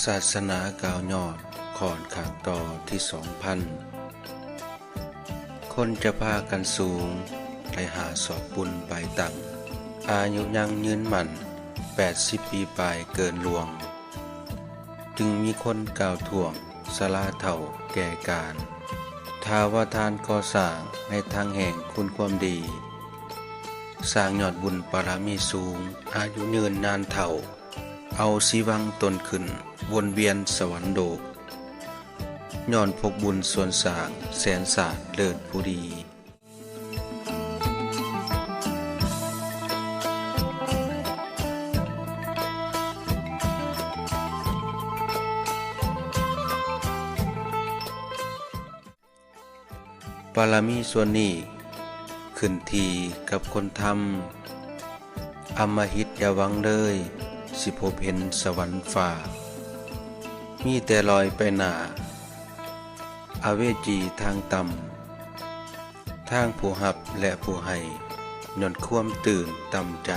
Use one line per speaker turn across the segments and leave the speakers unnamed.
ศาสนากาวยอดขอนขางต่อที่2,000 คนจะพากันสูงไปหาสอบบุญไปต่ำอายุยังยืนหมั่น80 ปีปลายเกินหลวงจึงมีคนกล่าวท่วงสลาเถ่าแก่การท้าวทานก่อสร้างในทางแห่งคุณความดีสร้างยอดบุญปารมีสูงอายุยืนนานเถ่าเอาชีวังตนขึ้นวนเวียนสวรรค์โดกย้อนพกบุญส่วนสร้างแสนศาสตร์เลิศผู้ดีปารมีส่วนนี้ขึ้นทีกับคนทำอำมหิตอย่าหวังเลยสิพบเห็นสวรรค์ฟ้ามีแต่ลอยไปหน้าอเวจีทางต่ำทางผู้หับและผู้ให้ย้อนความตื่นต่ำใจ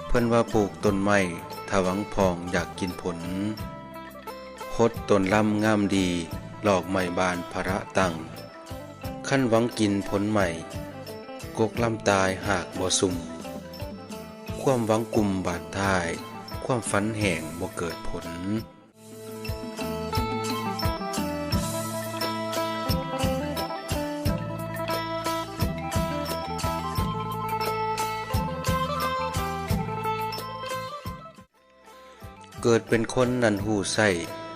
เพิ่นว่าปลูกต้นไม้ถ้าหวังพองอยากกินผลคดต้นลำงามดีหลอกไม้บานพระตั้งขั้นหวังกินผลใหม่กกลำตายหากบ่สุ่มความหวังกลุ่มบาดท้ายความฝันแห่งบ่เกิดผลเกิดเป็นคนนั่นหูใส่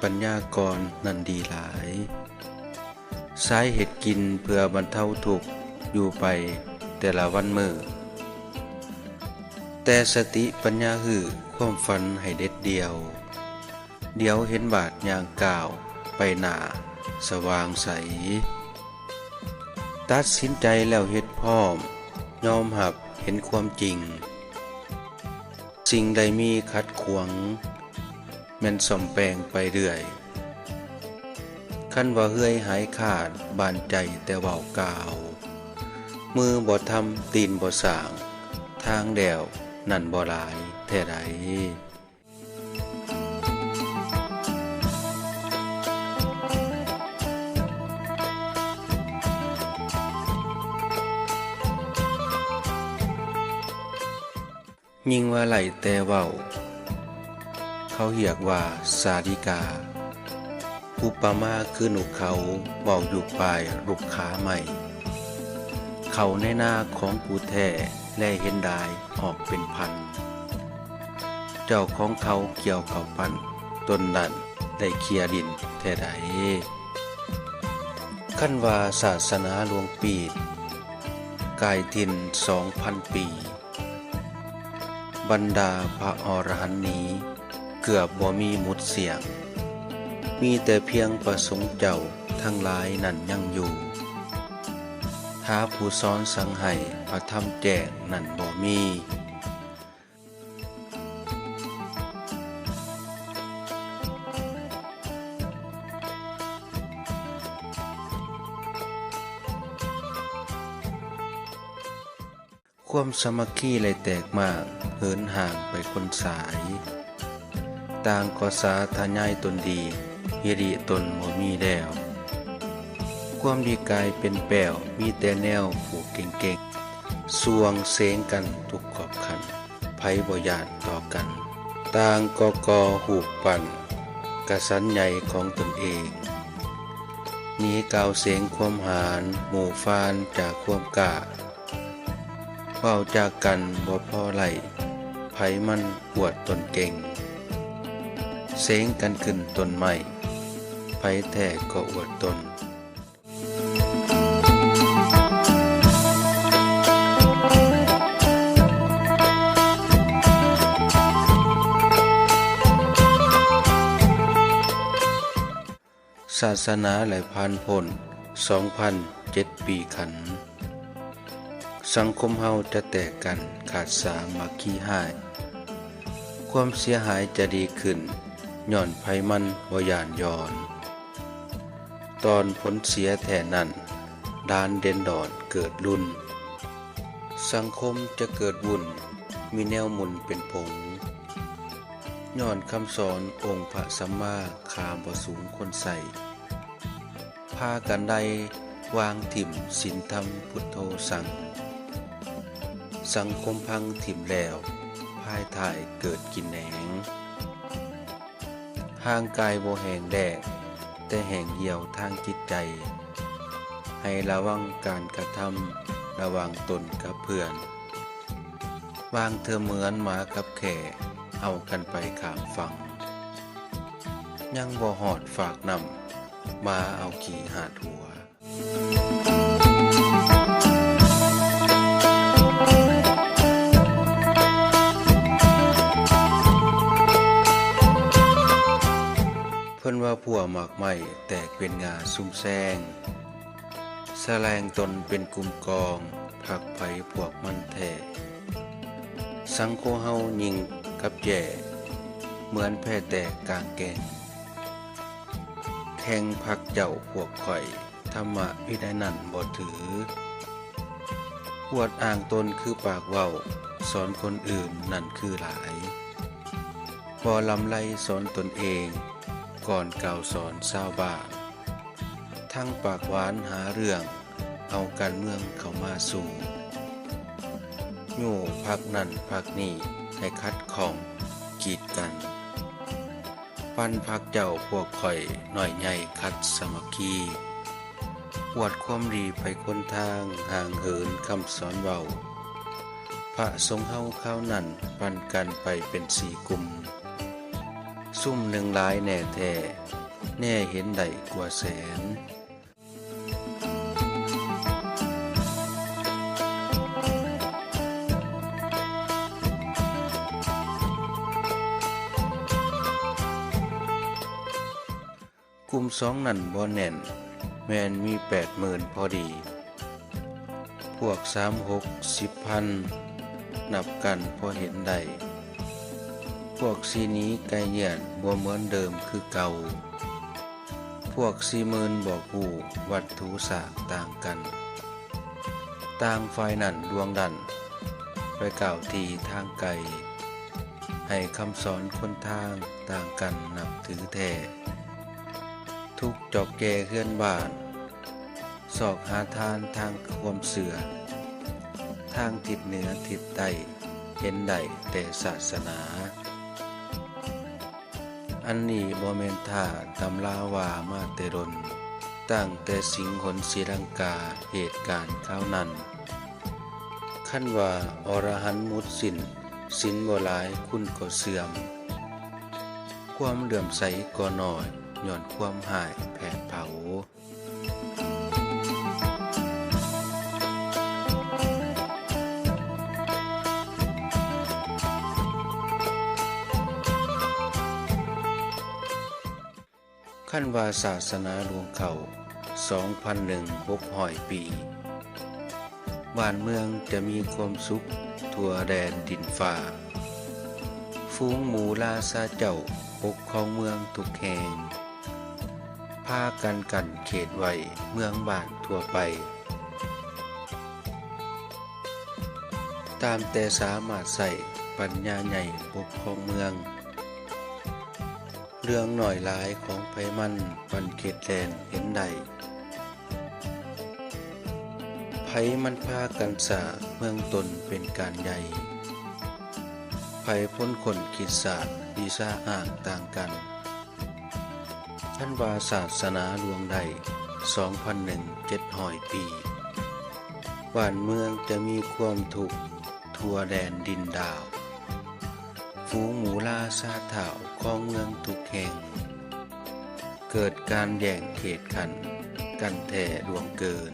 ปัญญากรนั่นดีหลายสายเห็ดกินเพื่อบรรเทาทุกข์อยู่ไปแต่ละวันมื้อแต่สติปัญญาหือความฝันให้เด็ดเดียวเดี๋ยวเห็นบาดยางก้าวไปหน้าสว่างใสตัดสินใจแล้วเฮ็ดพร้อมยอมรับเห็นความจริงสิ่งใดมีขัดขวางแม่นซ่อมแปลงไปเรื่อยคันว่าเฮือยหายขาดบานใจแต่เว้ากล่าวมือบ่ทำตีนบ่สร้างทางแดวนั่นบ่หลายแท้ใดยิ่งว่าไหลแต่เว้าเขาเรียกว่าสาริกาอุปมาคือหนุเขาเว้าอยู่ปลายลูกขาใหม่เขาในหน้าของผู้แท้และเห็นได้ออกเป็นพันเจ้าของเขาเกี่ยวเขาปั้นต้นนั้นได้เคลียดินแท้ใดขั้นว่าศาสนาหลวงปีดกายทิน 2,000 ปีบรรดาพระอรหันต์นี้เกือบบ่มีหมุดเสียงมีแต่เพียงประสงค์เจ้าทั้งหลายนั่นยังอยู่ท้าผู้สอนสั่งให้พระธรรมแจ้งนั่นบ่มีความสามัคคีเลยแตกมากเหินห่างไปคนสายต่างก็สาธยายตนดีฮิริตนบ่มีแล้วความดีกายเป็นแป้วมีแต่แนวผูกเก่งๆสวงเสงกันทุกขอบขันไผบ่ยานต่อกันต่างก็หูกปั่นกระสันใหญ่ของตนเองหนีกาวเสียงความหารหมู่ฟานจากความกล้าเว้าจากกันบ่พอไหลไผมันอวดตนเก่งเสงกันขึ้นตนใหม่ไผแท้ก็อวดตนศาสนาไหลผ่านพ้น 2,007 ปีขันสังคมเฮาจะแตกกันขาดสามัคคีหายความเสียหายจะดีขึ้นย้อนไผมันบ่ย่านย้อนตอนผลเสียแท้นั้นดานเด่นดอนเกิดรุ่นสังคมจะเกิดวุ่นมีแนวหมุนเป็นผง ย้อนคำสอนองค์พระสัมมาคามบ่สูงคนใส่พากันใดวางถิ่มศีลธรรมพุทโธสังสังคมพังถิ่มแล้วภายถ่ายเกิดกินแหนงห่างกายบ่แห่งแดกแต่แห่งเหี่ยวทางจิตใจให้ระวังการกระทำระวังตนกับเพื่อนวางเธอเหมือนหมากับแข่เอากันไปข้ามฝั่งยังบ่หอดฝากนำมาเอาขี่หาดหัวเพิ่นว่าผัวหมากไม้แตกเป็นงาซุ่มแซงแสลงตนเป็นกลุ่มกองผักไผพวกมันแท้สังโฆเฮายิงกับแย่เหมือนแพร่แตกกลางแกงแข่งพักเจ้าพวกข่อยธรรมะพิได้นั่นบ่ถืออวดอ้างตนคือปากเว้าสอนคนอื่นนั่นคือหลายบ่ลำไรสอนตนเองก่อนกล่าวสอนชาวบ้านทั้งปากหวานหาเรื่องเอาการเมืองเข้ามาสู่โย่พักนั่นพักนี่ให้คัดของกีดกันปันพักเจ้าพวกข่อยหน่อยใหญ่คัดสมัคคีอวดความดีไปคนทางห่างเหินคำสอนเว้าพระสงฆ์เฮาข้าวนั่นปันกันไปเป็น4 กลุ่มซุ่มหนึ่งหลายแน่แท้แน่เห็นได้กว่าแสนกลุ่ม2นั่นบ่แน่นแม่นมี 80,000 พอดีพวก36 10,000นับกันพอเห็นได้พวก4นี้ไกลเหียนบ่เหมือนเดิมคือเก่าพวก40,000บอกฮู้วัตถุศาสตร์ต่างกันต่างฝ่ายนั่นดวงดันไปกล่าวทีทางไกลให้คำสอนคนทางต่างกันนับถือแท้ทุกจอกแก่เฮือนบ้านสอกหาทานทางความเสื่อทางทิศเหนือทิศใต้เห็นได้แต่ศาสนาอันนี้บ่แม่นท่าตำราว่ามาแต่ดนตั้งแต่สิงหนศรีลังกาเหตุการณ์ข้าวนั้นคันว่าอรหันต์มุดสินบ่หลายคุณก็เสื่อมความเหลื่อมใสก็น้อยย้อนความหายแผดเผาขั้นว่าศาสนาหลวงเขา 2,100 ปีบ้านเมืองจะมีความสุขทั่วแดนดินฟ้าฝูงหมูราชาเจ้าปกครองเมืองทุกแห่งพากันเขตไว้เมืองบ้านทั่วไปตามแต่สามารถใส่ปัญญาใหญ่ปกครองเมืองเรื่องหน่อยหลายของไผมันปันเขตแดนเห็นได้ไผมันพากันสร้างเมืองตนเป็นการใหญ่ไผพ้นคนคิดศาสตร์วิชาอ่างต่างกันท่านว่าศาสนาหลวงใด 2,100 ปีบ้านเมืองจะมีความทุกข์ทั่วแดนดินดาวฝูงหมูล่าซาเถ่าของเมืองทุกแห่งเกิดการแย่งเขตขันกันแท่ดวงเกิน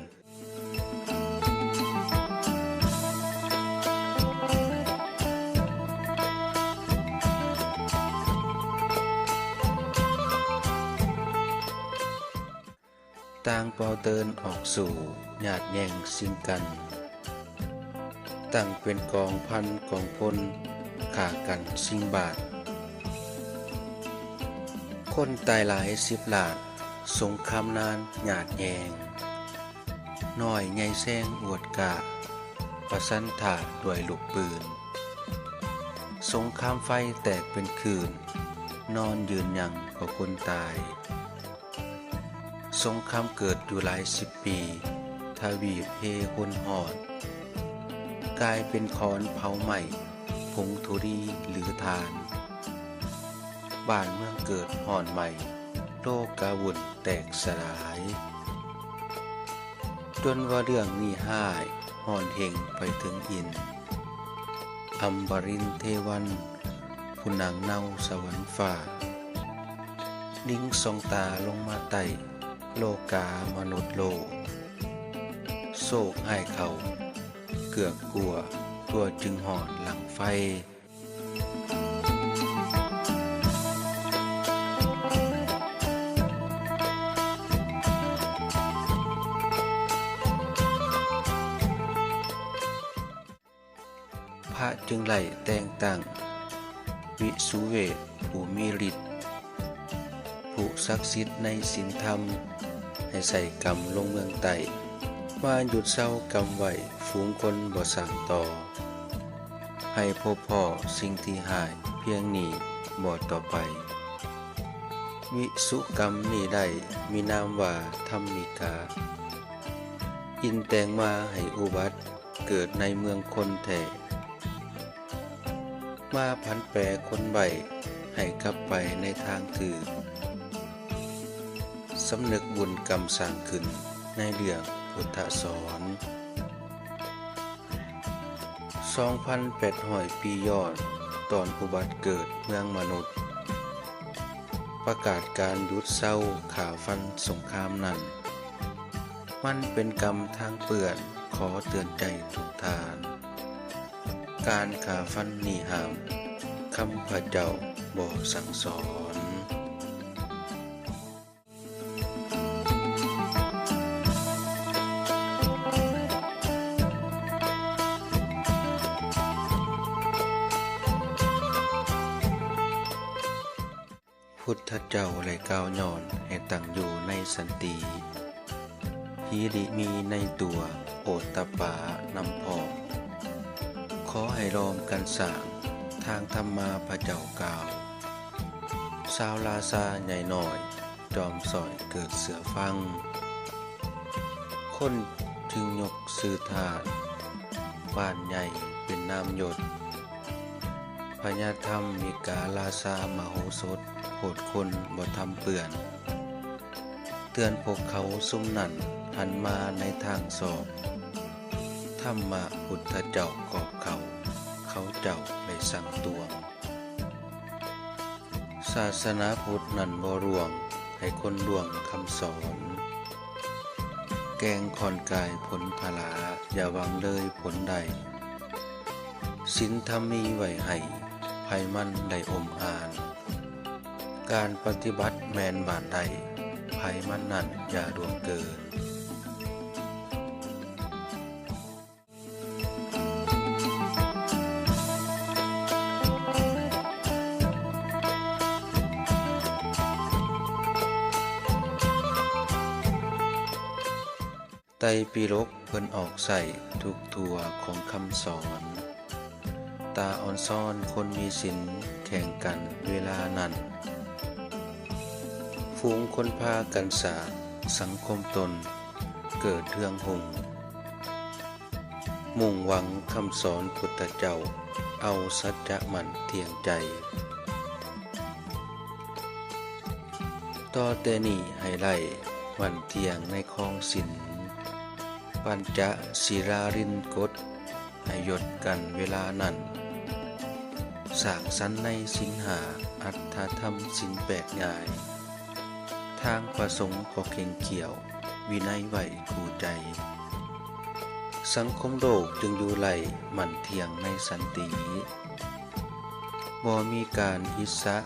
ต่างเป่าเตินออกสู่หยาดแย่งซิงกันตั้งเป็นกองพันกองพลฆ่ากันชิงบาทคนตายหลาย10 ล้านสงครามนานหยาดแยงน้อยใหญ่แซงอวดกาประสันถาด้วยลูกปืน สงครามไฟแตกเป็นคืนนอนยืนยังก็คนตายสงครามเกิดอยู่หลายสิบปีทวีปเฮคนหอดกลายเป็นคอนเผาใหม่ผงธุรีหรือทานบ้านเมืองเกิดห่อนใหม่โลกกาวุ่นแตกสลายจนว่าเรื่องนี้ห้ายห่อนเห่งไปถึงอินอำบรินเทวันผู้นางเน่าสวรรค์ฟ้าลิงสองตาลงมาไต่โลกามนุษย์โลกโศกให้เขาเกือกกลัวตัวจึงห่อนหลังไฟพระจึงไล่แต่งตั้งวิสุเวทผู้มีฤทธิ์ผู้ศักดิ์สิทธิ์ในศีลธรรมให้ใส่กรรมลงเมืองไต่มาหยุดเศร้ากรรมไว้ฝูงคนบ่สั่งต่อให้พบพ่อสิ่งที่หายเพียงนี้บ่ต่อไปวิสุกรรมนี้ได้มีนามว่าธรรมิกาอินแต่งมาให้อุบัติเกิดในเมืองคนแท้มาพันแปรคนใบให้กลับไปในทางถือสำนึกบุญกรรมสร้างขึ้นในเรื่องพุทธสอน2,800 ปีย้อนตอนอุบัติเกิดเมืองมนุษย์ประกาศการหยุดเศร้าข่าฟันสงครามนั้นมันเป็นกรรมทางเปื่อนขอเตือนใจทุกทานการข่าฟันนี่ห้ามคำพระเจ้าบ่สั่งสอนพุทธเจ้าไหลก้าวย่อนให้ตั้งอยู่ในสันติหิริมีในตัวโอตตปานำพองขอให้รอมกันสร้างทางธรรมาพระเจ้ากล่าวชาวลาซาใหญ่หน่อยจอมสอยเกิดเสือฟังคนจึงยกสื่อทานบ้านใหญ่เป็นนามยศพญาธรรมมีกาลาซามโหสถโหดคนบ่ทำเปื่อนเตือนพวกเขาซุ่มนั่นหันมาในทางสอบธรรมะพุทธเจ้ากอบเขาเจ้าได้สั่งตวงศาสนาพุทธนั่นบ่รวงให้คนล่วงคำสอนแกงคอนกายผลพลาอย่าหวังเลยผลใดศีลธรรมมีไว้ให้ภัยมันได้อมอ่านการปฏิบัติแมนบานใดภัยมันนั่นอย่าดวงเกินไตรปิฎกเพิ่นออกใส่ทุกตัวของคำสอนตาอ่อนซ่อนคนมีศีลแข่งกันเวลานั้นฝูงคนพากันสร้างสังคมตนเกิดเรื่องหุ่งมุ่งหวังคำสอนพุทธเจ้าเอาสัจจะมันเที่ยงใจต่อแต่นี้ให้ไล่วันเที่ยงในคลองศิลปัญจศิรารินกฎให้ยดกันเวลานั้นสร้างสรรค์ในสินหาอัตถธรรมสินแปดง่ายทางประสงค์ก็เข่งเขียววินัยไหวคู่ใจสังคมโลกจึงอยู่ไหลมั่นเที่ยงในสันติบ่มีการอิสะ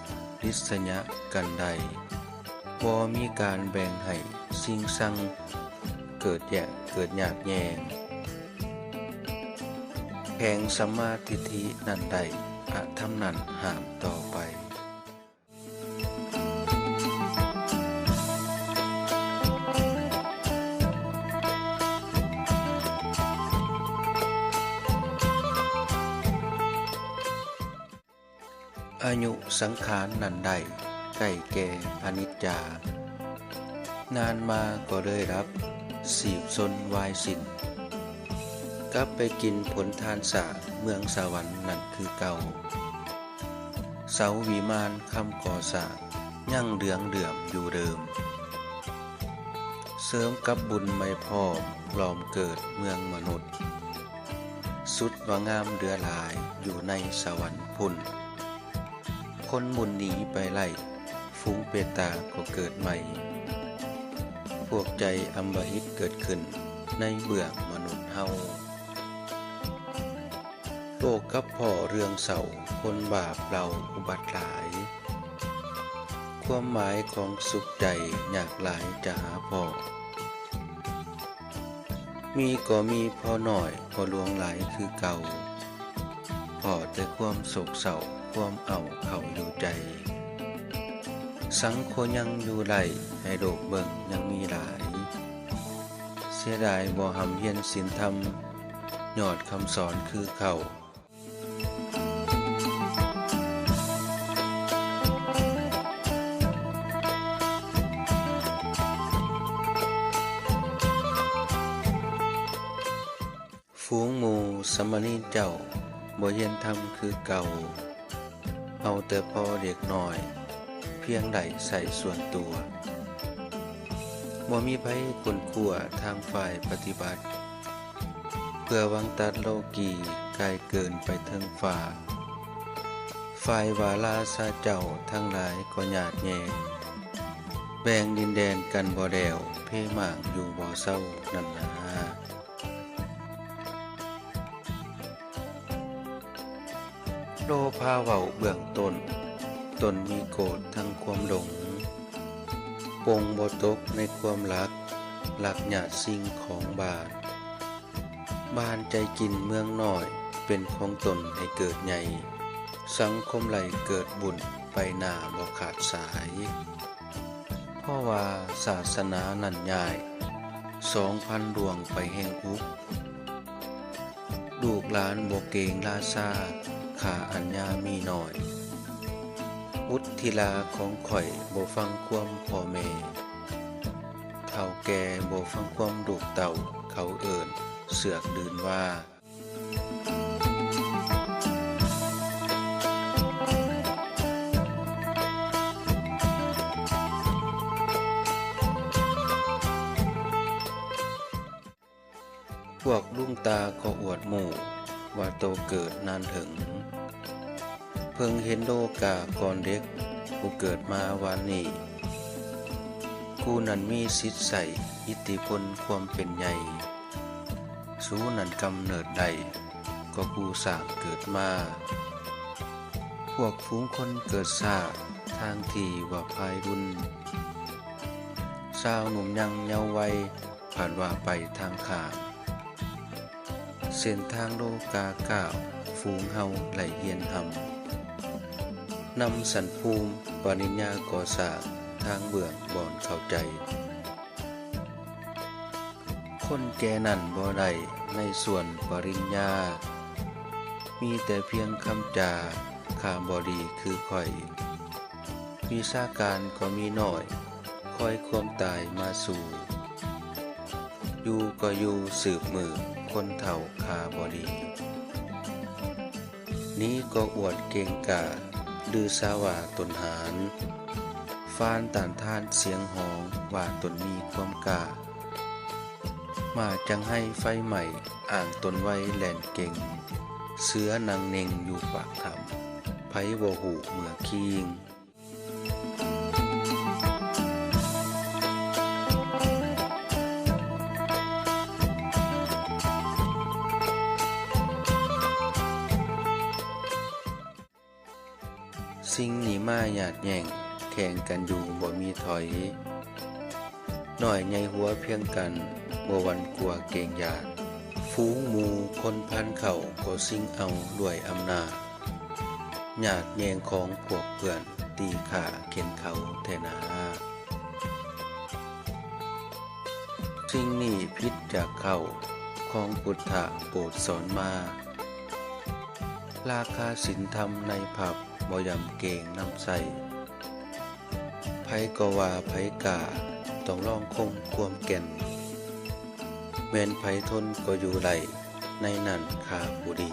ริษยะกันใดบ่มีการแบ่งให้สิ่งสั่งเกิดแยกเกิดหยาดแยงแห่งสัมมาทิฏฐินั้นใดอธรรมนั้นห้ามต่อไป อายุสังขารนันใดใกล้แก่อนิจจานานมาก็เลยรับสีบซนวายสินกลับไปกินผลทานสาเมืองสวรรค์นั่นคือเก่าเสาวิมานคำก่อสร้างยั่งเดืองเดื่อมอยู่เดิมเสริมกับบุญไม่พอหลอมเกิดเมืองมนุษย์สุดว่างามเดือหลายอยู่ในสวรรค์พุ่นคนหมุนหนีไปไล่ฝูงเปตาก็เกิดใหม่พวกใจอำมหิตเกิดขึ้นในเบื้องมนุษย์เฮาโลกกับพ่อเรื่องเศร้าคนบาปเราอุบัติหลายความหมายของสุขใจอยากหลายจะหาพ่อมีก็มีพอหน่อยพอลวงหลายคือเก่าพอแต่ความโศกเศร้าความเอาเข้าอยู่ใจสังโฆยังอยู่ไหลให้โลกเบิ่งยังมีหลายเสียดายบ่หำเฮียนศีลธรรมยอดคำสอนคือเขาฝูงหมู่สมณีเจ้าบ่เฮียนธรรมคือเก่าเอาแต่พอเด็กน้อยเพียงใดใส่ส่วนตัวบ่มีไผคนคั่วทางฝ่ายปฏิบัติเพื่อวังตัดโลกีกายเกินไปถึงฝ่าฝ่ายวาลาซาเจ้าทั้งหลายก็หยาดแยงแบ่งดินแดนกันบ่แดวเพมางอยู่บ่เศร้านั่นนาโลภาเว้าเบื้องต้นตนมีโกรธทั้งความหลงปงบ่ตกในความรักหลักหยาดสิ่งของบ้านใจกินเมืองน้อยเป็นของตนให้เกิดใหญ่สังคมไหลเกิดบุญไปหน้าบ่ขาดสายเพราะว่าศาสนานั่นใหญ่2,000 ดวงไปแห่งอุกลูกหลานบ่เกรงราชาข้าอัญญามีน้อยวุฒิลาของข่อยบ่ฟังความพ่อแม่เฒ่าแก่บ่ฟังความลูกเต่าเขาเอิ้นเสือกดืนว่าพวกลุงตาก็อวดหมู่ว่าโตเกิดนานถึงเพิ่งเห็นโลกาก่อนเด็กกูเกิดมาวันนี้กูนั้นมีสิทธิ์ใส่อิทธิพลความเป็นใหญ่สู้นั้นกำเนิดใดก็กูสร้างเกิดมาพวกฝูงคนเกิดซาทางที่ว่าภายรุ่นสาวหนุ่มยังเยาว์วัยผ่านว่าไปทางข้างเส้นทางโลกาก้าวฝูงเฮาไหลเฮียนหำนำสันภูมิปริญญาก่อสร้างทางเบื้องบ่อนเข้าใจคนแก่นั่นบ่ได้ในส่วนปริญญามีแต่เพียงคำจาข้ามบ่ดีคือข่อยวิชาการก็มีน้อยคอยความตายมาสู่อยู่ก็อยู่สืบมือคนเฒ่าคาบ่ดีนี้ก็อวดเก่งกาดื้อสาวาตนหารฟานต่านทานเสียงหองว่าตนมีความกล้ามาจังให้ไฟใหม่อ่างตนไว้แล่นเก่งเสือนางเน่งอยู่ปากถ้ำไผบ่หูเมื่อคิงสิ่งนี้มาหยาดแย่งแข่งกันอยู่บ่มีถอยน้อยใหญ่หัวเพียงกันบ่หวั่นกลัวเกรงยานฝูงหมู่คนพันเข้าก็สิ่งเอาด้วยอำนาจหยาดแยงของพวกเพื่อนตีขาเข็นเขาแท้นาสิ่งนี้พิษจากเขาของพุทธะโปรดสอนมาราคาศีลธรรมในผับ บ่ยำเกงน้ำใส่ไผก็ว่าไผกล้าต้องลองคงความแก่นแม่นไผทนก็อยู่ไหลในนั้นค่าผู้ดี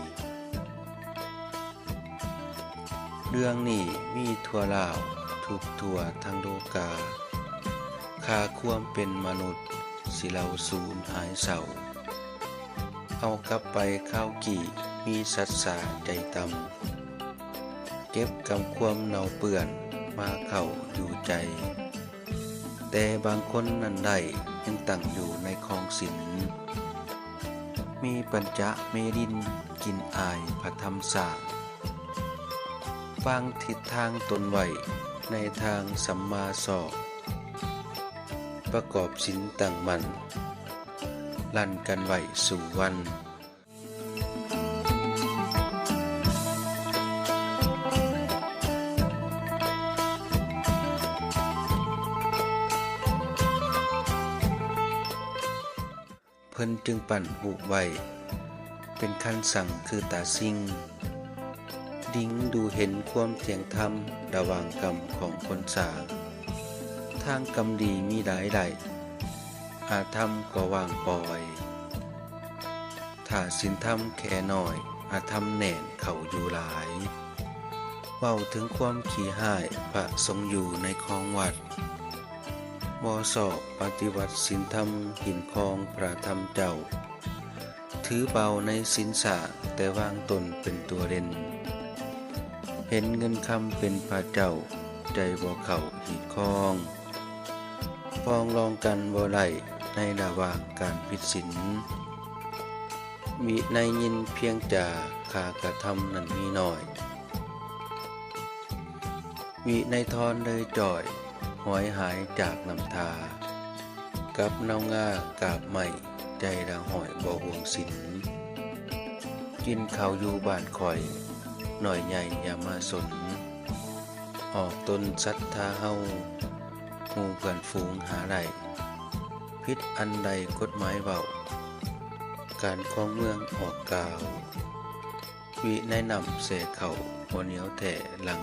เรื่องนี้มีทั่วลาวทุกทั่วทั้งโลกาค่าความเป็นมนุษย์สิเราสูญหายเศร้าเอากลับไปข้าวกี่มีสัตสาใจต่ำเก็บกำความเนาเปื่อนมาเข้าอยู่ใจแต่บางคนนั้นได้ยังตั้งอยู่ในคลองศิลมีปัญจเมรินกินอายพระธรรมสร้างฟังทิศทางตนไว้ในทางสัมมาสอบประกอบศีลตั้งมั่นลั่นกันไว้สู่วันเพิ่นจึงปั่นหูไว้เป็นคันสั่งคือตาซิ่งดิ้งดูเห็นความเที่ยงธรรมระหว่างกรรมของคนสร้างทางกรรมดีมีหลายใดอาธรรมก็วางปล่อยถ้าศีลธรรมแค่น้อยอาธรรมแน่นเข้าอยู่หลายเว้าถึงความขี้ห้ายพระทรงอยู่ในคลองวัดบ่สอบปฏิวัติศีลธรรมหินคองพระธรรมเจ้าถือเบาในศีลสาแต่วางตนเป็นตัวเล่นเห็นเงินคำเป็นพระเจ้าใจบ่เข้าหีดคองฟองลองกันบ่ไหลในระหว่างการผิดศีลวิในยินเพียงจ่าขากระทำนั้นมีน้อยวิในทอนเลยจ่อยหอยหายจากน้ำทากับเนาง่ากาบใหม่ใจดังหอยบ่ห่วงศีลกินข้าวอยู่บ้านคอยหน่อยใหญ่อย่ามาสนออกตนศรัทธาเฮาหมู่เพื่อนฝูงหาได้พิษอันใดกฎหมายเว้าการของเมืองออกกล่าววิแนะนำเสเข้าบ่เหนียวแท้หลัง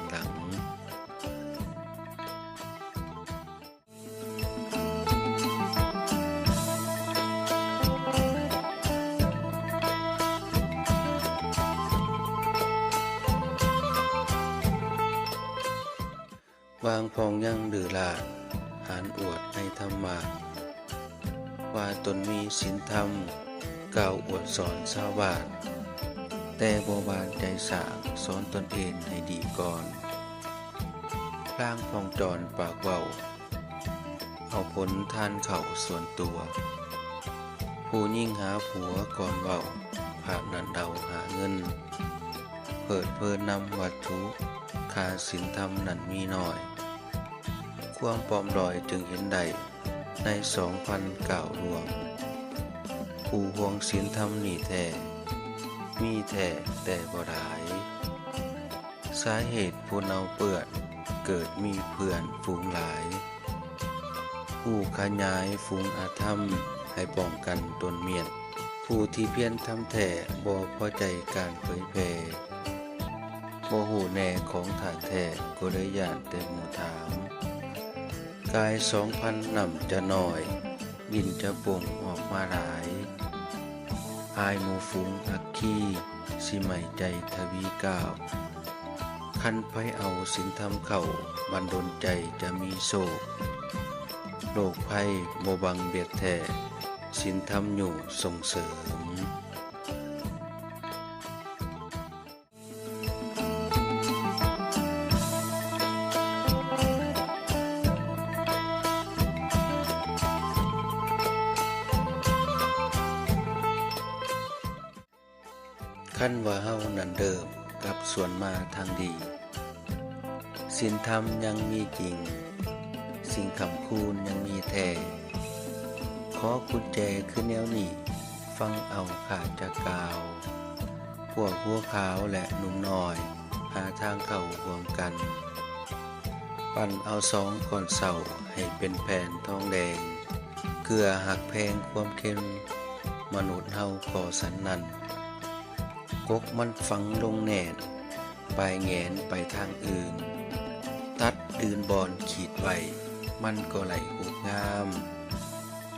วางพองยังดื้อลาดหานอวดในธรรมะว่าตนมีศีลธรรมกล่าวอวดสอนชาวบ้านแต่บ่บานใจสร้างสอนตนเองให้ดีก่อนพลางพองจรปากเว้าเอาผลทานเข่าส่วนตัวผู้ยิ่งหาผัวก่อนเว้าภาคนั้นเดาหาเงินเพิดเพลินนำวัตถุค่าศีลธรรมนั้นมีน้อยความปลอมดอยจึงเห็นได้ใน2,000ก่าวรวมผู้ห่วงศีลธรรมนี่แท้มีแท้แต่บ่หลายสาเหตุผู้เนาเปื้อนเกิดมีเพื่อนฝูงหลายผู้ขยายฝูงอาธรรมให้ป้องกันตนเมียนผู้ที่เพียรทำแท้บ่พอใจการเผยแพร่บ่ฮู้แน่ของถ่าแท้ก็เลยย่านแต่หมู่ถามกาย2,000นำจะน้อยดินจะป่งออกมาหลายอายหมู่ฝูงอักขีสิใหม่ใจทวีก้าวคันไผเอาศีลธรรมเข้าบันดลใจจะมีโศกโรคภัยบ่บังเบียดแท้ศีลธรรมอยู่ส่งเสริมคันว่าเฮานั้นเดิมกับส่วนมาทางดีศีลธรรมยังมีจริงสิ่งคำคูณยังมีแท้ขอกุญแจคือแนวนี้ฟังเอาขาดจะกล่าวพวกหัวขาวและหนุ่มน้อยหาทางเข้าร่วมกันปั่นเอา2ก้อนเสาให้เป็นแผ่นทองแดงเกลือหักแพงความเข้มมนุษย์เฮาก่อสันนั้นกกมันฝังลงแน่น ปลายแงนไปทางอื่นตัดดืนบอนขีดไว้มันก็ไหลหูงาม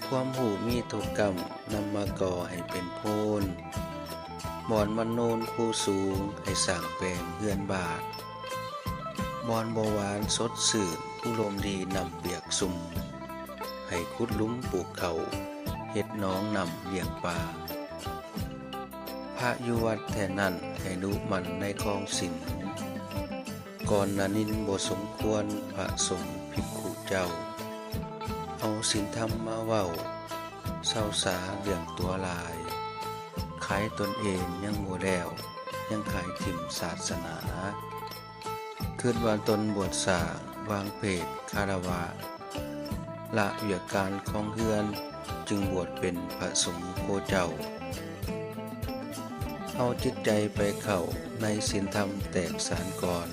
ความหูมีทุกกรรมนำมาก่อให้เป็นโพนบอนมันโนนผู้สูงให้สร้างแปลงเฮือนบาทบอนบหวานสดสื่นผู้ลมดีนำเปียกสุ่มให้ขุดลุ้มปลูกเขาเฮ็ดน้องนำเลี้ยงปลาพระอยู่วัดแท่นั้นให้นุมันในคลองสินก่อนนานินบ่สมควรพระสงฆ์ภิกขุเจ้าเอาศีลธรรมมาเว้าเศร้าสาเรื่องตัวลายขายตนเองยังบ่แล้วยังขายถิ่มศาสนาคืนวันตนบวชสร้างวางเพศคารวะละเวียกการของเฮือนจึงบวชเป็นพระสงฆ์โคเจ้าเอาจิตใจไปเข้าในศีลธรรมแตกสานก่อน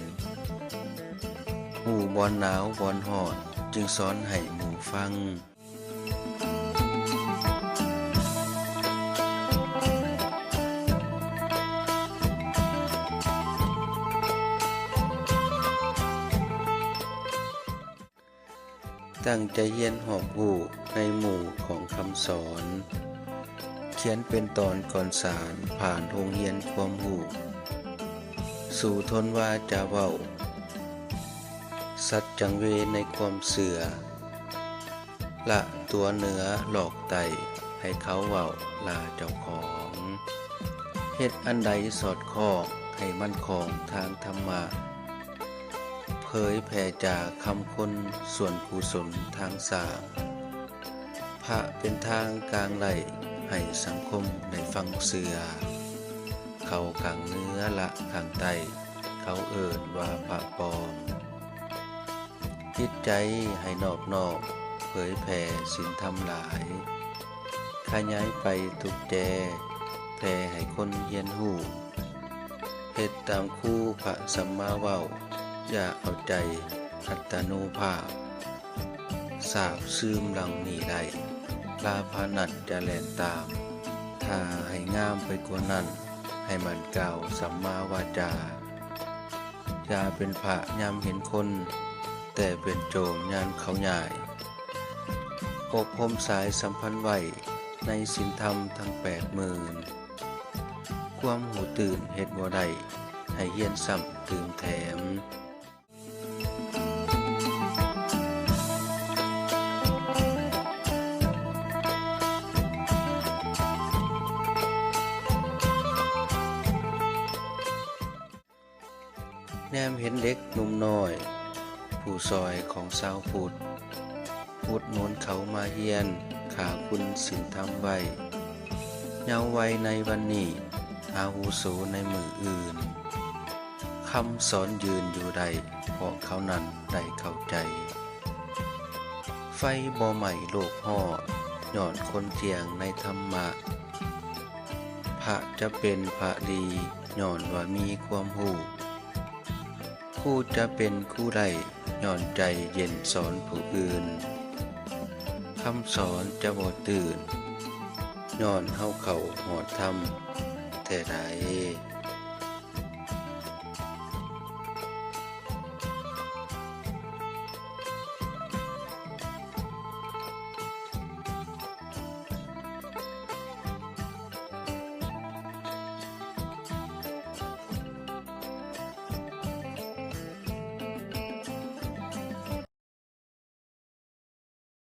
หูบอนหนาวบอนหอดจึงสอนให้หมู่ฟังตั้งใจเรียนหอบหูในหมู่ของคำสอนเขียนเป็นตอนก่อนสารผ่านโรงเรียนความหูสู่ทนว่าจะเว้าสัจจังเวในความเสื่อละตัวเหนือหลอกไตให้เขาเว้าลาเจ้าของเฮ็ดอันใดสอดคล้องให้มั่นคงทางธรรมะเผยแผ่จากคำคนส่วนกุศลทางสร้างพระเป็นทางกลางไหลให้สังคมได้ฟังเสือเขาขังเนื้อละขังไตเขาเอิ้นว่าพระปลอมจิตใจให้นอบน้อมเผยแผ่ศีลธรรมหลายขยายไปทุกแจแผ่ให้คนเรียนรู้เฮ็ดตามคู่พระสัมมาเว้าอย่าเอาใจอัตโนภาพสาบซึมหลังนี้ได้ลาพานัดจะแล่นตามถ้าให้งามไปกว่านั้นให้มันกล่าวสัมมาวาจาอย่าเป็นพระยามเห็นคนแต่เป็นโจมยานเขาใหญ่อบพมสายสัมพันธ์ไว้ในศีลธรรมทั้ง80,000ความหูตื่นเฮ็ดบ่ได้ให้เฮียนซ้ำตื่มแถมแนมเห็นเด็กหนุ่มน้อยผู้ซอยของชาวพุทธอุดหนุนเขามาเฮียนขาคุณศีลธรรมไว้เยาว์วัยในวันนี้อาวุโสในมืออื่นคำสอนยืนอยู่ใดเพราะเขานั้นได้เข้าใจไฟบ่ไหม้โลกฮอดย้อนคนเที่ยงในธรรมะพระจะเป็นพระดีย้อนว่ามีความรู้ผู้จะเป็นคู่ใดย้อนใจเย็นสอนผู้อื่นคำสอนจะบ่ตื่นย้อนเฮาเข้าหอดธรรมแต่ใด